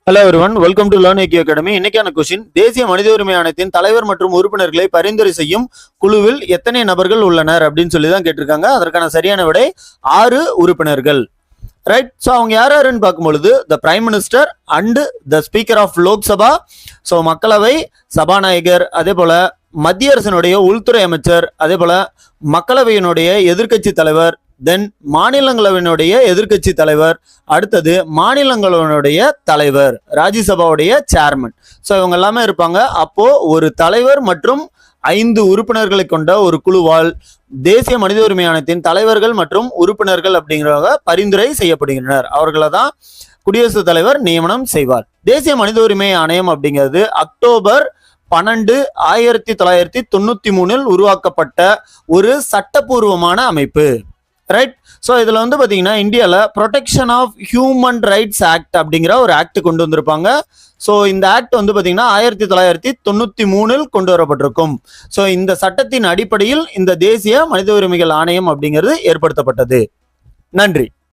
Hello everyone, welcome to learn IQ academy. இன்னைக்கான question, தேசிய மனித உரிமை ஆணையத்தின் தலைவர் மற்றும் உறுப்பினர்களை பரிந்துரை செய்யும் குழுவில் எத்தனை நபர்கள் உள்ளனர் அப்படின்னு சொல்லி தான் கேட்டிருக்காங்க. அதற்கான சரியான விடை 6 உறுப்பினர்கள். ரைட். ஸோ அவங்க யார் யாருன்னு பார்க்கும்பொழுது the prime minister and the speaker of Lok Sabha, so மக்களவை சபாநாயகர், அதே போல மத்திய அரசினுடைய உள்துறை அமைச்சர், அதே போல மக்களவையினுடைய எதிர்க்கட்சி தலைவர், தென் மாநிலங்களவையினுடைய எதிர்க்கட்சி தலைவர், அடுத்தது மாநிலங்களவையினுடைய தலைவர், ராஜ்யசபாவுடைய சேர்மன். ஸோ இவங்க எல்லாமே இருப்பாங்க. அப்போ ஒரு தலைவர் மற்றும் 5 உறுப்பினர்களை கொண்ட ஒரு குழுவால் தேசிய மனித உரிமை ஆணையத்தின் தலைவர்கள் மற்றும் உறுப்பினர்கள் அப்படிங்கிறவங்க பரிந்துரை செய்யப்படுகின்றனர். அவர்களை தான் குடியரசுத் தலைவர் நியமனம் செய்வார். தேசிய மனித உரிமை ஆணையம் அப்படிங்கிறது அக்டோபர் 12, 1993 உருவாக்கப்பட்ட ஒரு சட்டப்பூர்வமான அமைப்பு. ரைட். ஸோ இதில் வந்து பார்த்தீங்கன்னா இந்தியாவில் protection of human rights act அப்படிங்கிற ஒரு ஆக்ட் கொண்டு வந்திருப்பாங்க. ஸோ இந்த ஆக்ட் வந்து பார்த்தீங்கன்னா 1993 கொண்டு வரப்பட்டிருக்கும். ஸோ இந்த சட்டத்தின் அடிப்படையில் இந்த தேசிய மனித உரிமைகள் ஆணையம் அப்படிங்கிறது ஏற்படுத்தப்பட்டது. நன்றி.